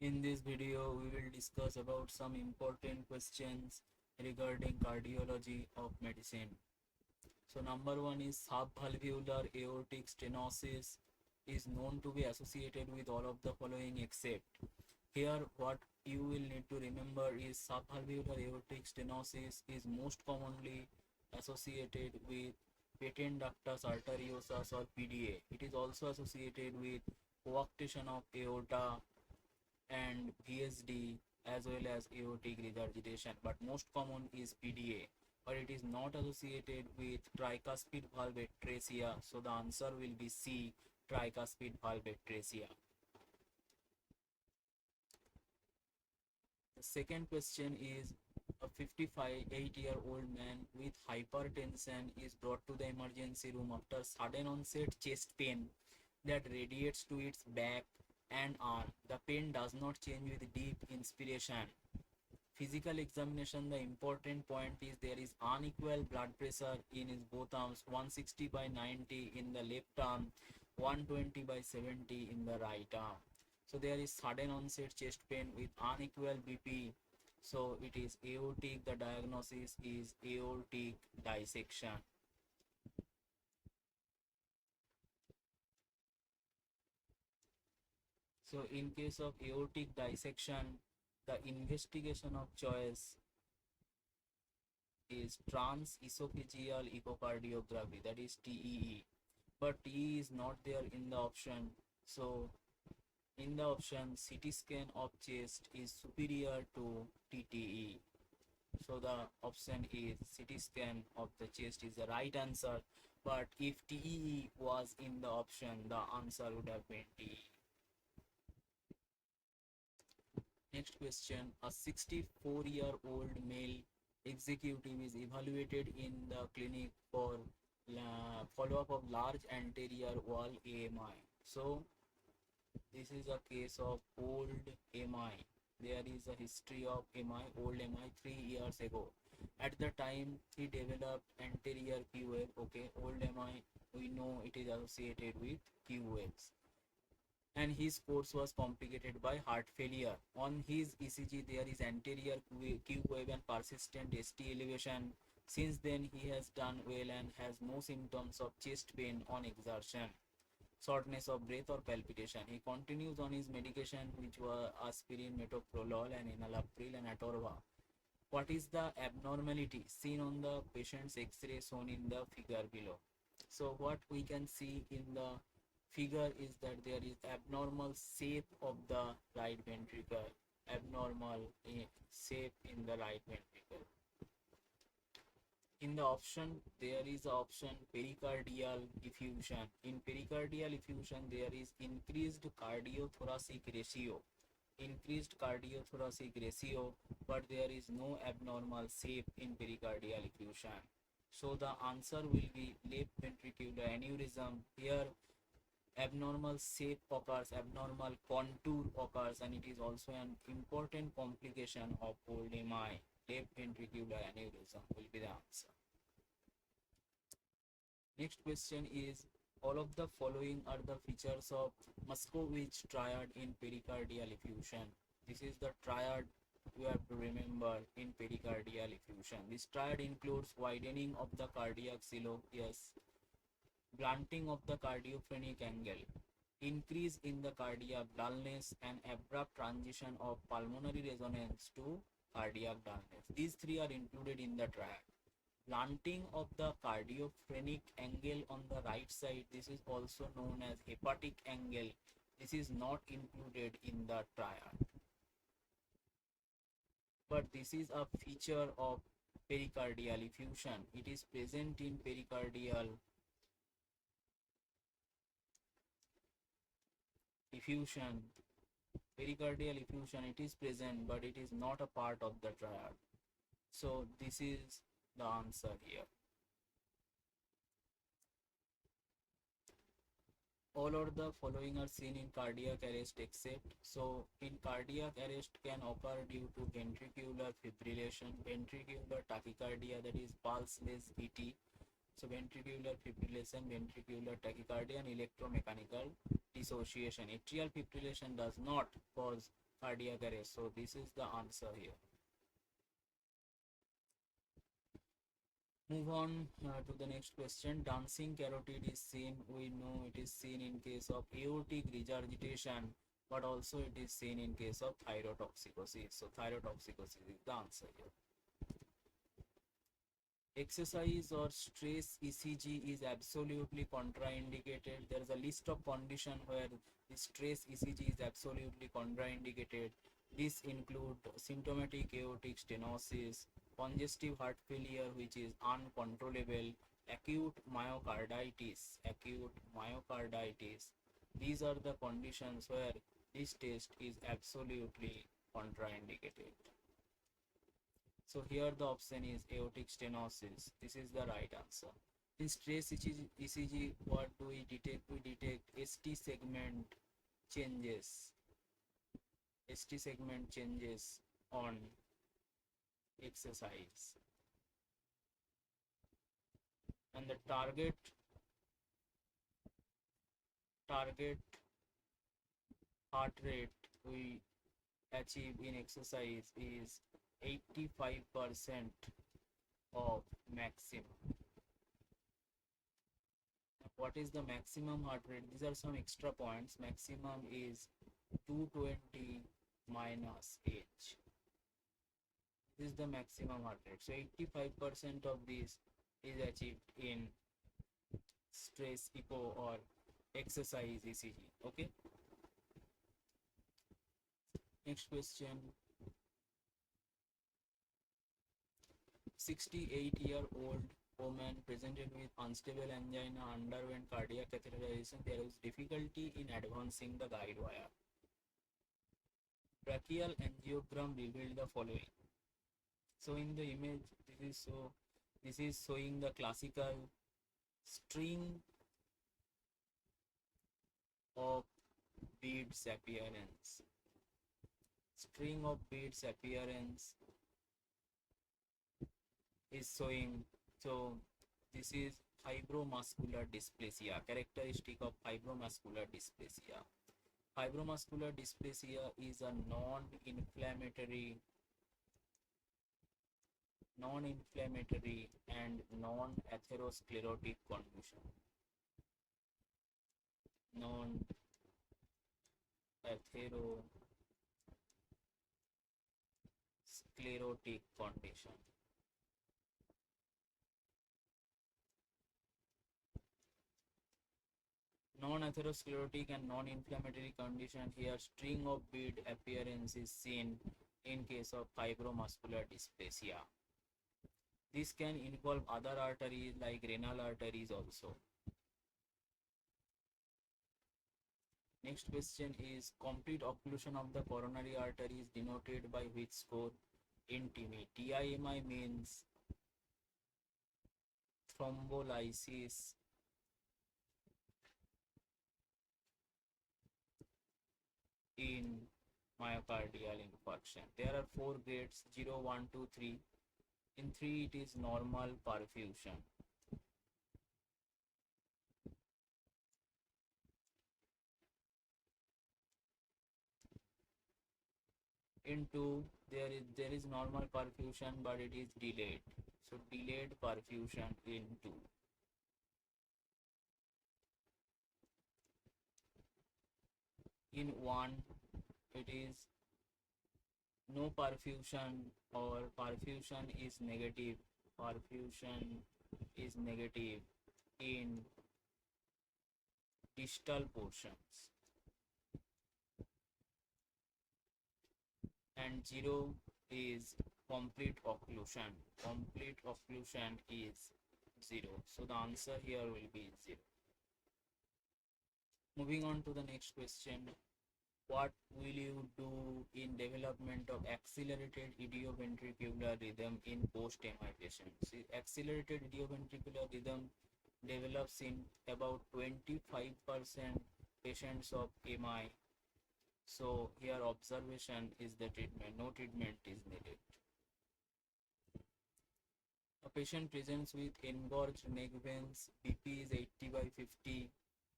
In this video, we will discuss about some important questions regarding cardiology of medicine. So number one is subvalvular aortic stenosis is known to be associated with all of the following except. Here what you will need to remember is subvalvular aortic stenosis is most commonly associated with patent ductus arteriosus or PDA. It is also associated with coarctation of aorta and VSD as well as aortic regurgitation, but most common is PDA, but it is not associated with tricuspid valve atresia, so the answer will be C, tricuspid valve atresia. The second question is a 58-year-old man with hypertension is brought to the emergency room after sudden onset chest pain that radiates to its back and arm. The pain does not change with deep inspiration. Physical examination, the important point is there is unequal blood pressure in his both arms, 160 by 90 in the left arm, 120 by 70 in the right arm. So there is sudden onset chest pain with unequal BP. So it is aortic. The diagnosis is aortic dissection. So in case of aortic dissection, the investigation of choice is trans-esophageal echocardiography, that is TEE. But TEE is not there in the option. So in the option, CT scan of chest is superior to TTE. So the option is CT scan of the chest is the right answer. But if TEE was in the option, the answer would have been TE. Next question, a 64-year-old male executive is evaluated in the clinic for follow-up of large anterior wall AMI. So this is a case of old MI. There is a history of MI, old MI 3 years ago. At the time he developed anterior Q wave. Okay, old MI, we know it is associated with Q waves. And his course was complicated by heart failure. On his ECG, there is anterior Q wave and persistent ST elevation. Since then, he has done well and has no symptoms of chest pain on exertion, shortness of breath or palpitation. He continues on his medication, which were aspirin, metoprolol and enalapril and atorva. What is the abnormality seen on the patient's X-ray shown in the figure below? So what we can see in the figure is that there is abnormal shape of the right ventricle, abnormal shape in the right ventricle. In the option, there is an option pericardial effusion. In pericardial effusion, there is increased cardiothoracic ratio, but there is no abnormal shape in pericardial effusion. So the answer will be left ventricular aneurysm. Here abnormal shape occurs, abnormal contour occurs, and it is also an important complication of old MI. Left ventricular aneurysm will be the answer. Next question is, all of the following are the features of Muscovich triad in pericardial effusion. This is the triad you have to remember in pericardial effusion. This triad includes widening of the cardiac silo, yes, blunting of the cardiophrenic angle, increase in the cardiac dullness, and abrupt transition of pulmonary resonance to cardiac dullness. These three are included in the triad. Blunting of the cardiophrenic angle on the right side, this is also known as hepatic angle. This is not included in the triad. But this is a feature of pericardial effusion. It is present in pericardial effusion. Pericardial effusion, it is present, but it is not a part of the triad. So this is the answer here. All of the following are seen in cardiac arrest except. So in cardiac arrest can occur due to ventricular fibrillation, ventricular tachycardia, that is pulseless VT. So ventricular fibrillation, ventricular tachycardia, and electromechanical dissociation. Atrial fibrillation does not cause cardiac arrest. So this is the answer here. Move on to the next question. Dancing carotid is seen, we know it is seen in case of aortic regurgitation, but also it is seen in case of thyrotoxicosis. So thyrotoxicosis is the answer here. Exercise or stress ECG is absolutely contraindicated. There is a list of conditions where the stress ECG is absolutely contraindicated. This include symptomatic aortic stenosis, congestive heart failure which is uncontrollable, acute myocarditis. These are the conditions where this test is absolutely contraindicated. So here the option is aortic stenosis. This is the right answer. In stress ECG, what do we detect? We detect ST segment changes. ST segment changes on exercise. And the target heart rate we achieve in exercise is 85% of maximum. What is the maximum heart rate? These are some extra points. Maximum is 220 minus h. This is the maximum heart rate. So 85% of this is achieved in stress echo or exercise ECG. Okay. Next question. 68-year-old woman presented with unstable angina underwent cardiac catheterization. There is difficulty in advancing the guide wire. Brachial angiogram revealed the following. So in the image, this is showing the classical string of beads appearance. String of beads appearance is showing. So this is fibromuscular dysplasia, characteristic of fibromuscular dysplasia. Fibromuscular dysplasia is a non-inflammatory and non-atherosclerotic condition. Non-atherosclerotic condition. Non-atherosclerotic and non-inflammatory condition. Here string of bead appearance is seen in case of fibromuscular dysplasia. This can involve other arteries like renal arteries also. Next question is complete occlusion of the coronary artery is denoted by which score? In TIMI. TIMI means thrombolysis in myocardial infarction. There are 4 grades, 0, 1, 2, 3. In 3 it is normal perfusion. In 2 there is normal perfusion but it is delayed. So delayed perfusion in 2. In 1 it is no perfusion or perfusion is negative. Perfusion is negative in distal portions. And 0 is complete occlusion. Complete occlusion is 0. So the answer here will be 0. Moving on to the next question. What will you do in development of accelerated idioventricular rhythm in post-MI patients? Accelerated idioventricular rhythm develops in about 25% patients of MI. So here observation is the treatment, no treatment is needed. A patient presents with engorged neck veins, BP is 80/50,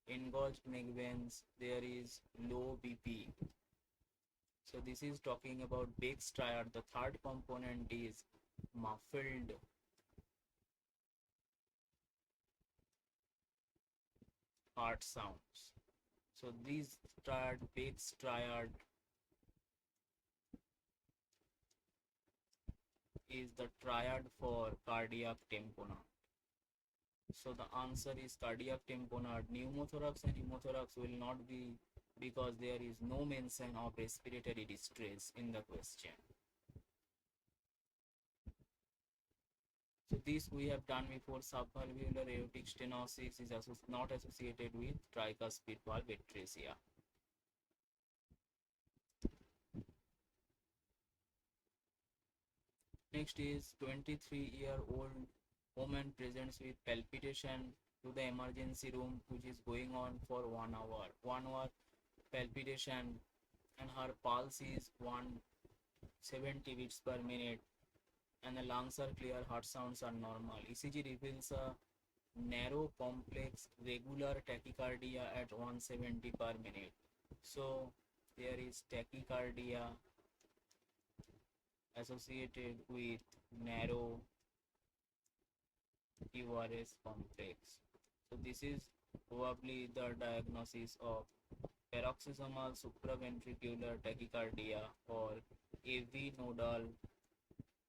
engorged neck veins, there is low BP. So So this is talking about Beck's triad. The third component is muffled heart sounds. So this triad, Beck's triad, is the triad for cardiac tamponade. So the answer is cardiac tamponade. Pneumothorax and hemothorax will not be, because there is no mention of respiratory distress in the question. So this we have done before. Subvalvular aortic stenosis is not associated with tricuspid valve atresia. Next is 23-year-old woman presents with palpitation to the emergency room, which is going on for 1 hour. 1 hour palpitation, and her pulse is 170 beats per minute, and the lungs are clear, heart sounds are normal. ECG reveals a narrow, complex, regular tachycardia at 170 per minute. So there is tachycardia associated with narrow QRS complex. So this is probably the diagnosis of paroxysmal supraventricular tachycardia or AV nodal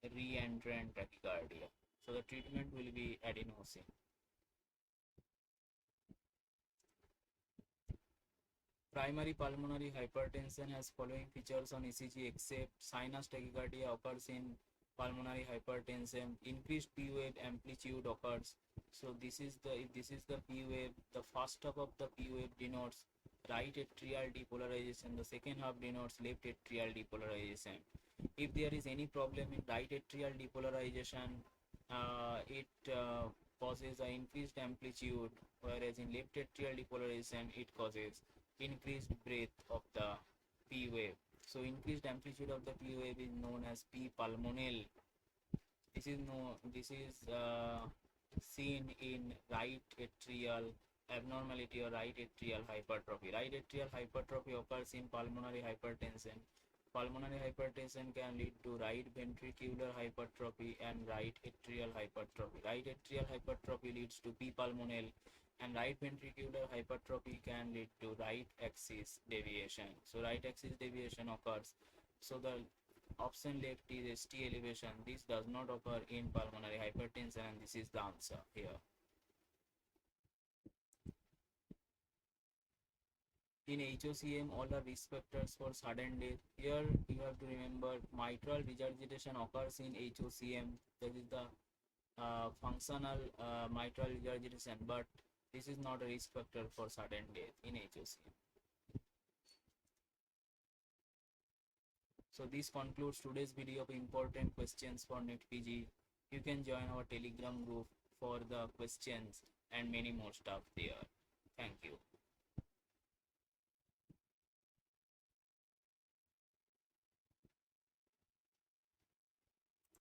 reentrant tachycardia. So the treatment will be adenosine. Primary pulmonary hypertension has following features on ECG except sinus tachycardia occurs in pulmonary hypertension. Increased P wave amplitude occurs. So this is the P wave. The first half of the P wave denotes right atrial depolarization. The second half denotes left atrial depolarization. If there is any problem in right atrial depolarization, it causes an increased amplitude, whereas in left atrial depolarization it causes increased breadth of the P wave. So increased amplitude of the P wave is known as P pulmonale. This is seen in right atrial abnormality or right atrial hypertrophy. Right atrial hypertrophy occurs in pulmonary hypertension. Pulmonary hypertension can lead to right ventricular hypertrophy and right atrial hypertrophy. Right atrial hypertrophy leads to P pulmonale, and right ventricular hypertrophy can lead to right axis deviation. So right axis deviation occurs. So the option left is ST elevation. This does not occur in pulmonary hypertension, and this is the answer here. In HOCM, all are risk factors for sudden death. Here you have to remember mitral regurgitation occurs in HOCM. That is the functional mitral regurgitation, but this is not a risk factor for sudden death in HOCM. So this concludes today's video of important questions for Neetpg. You can join our Telegram group for the questions and many more stuff there.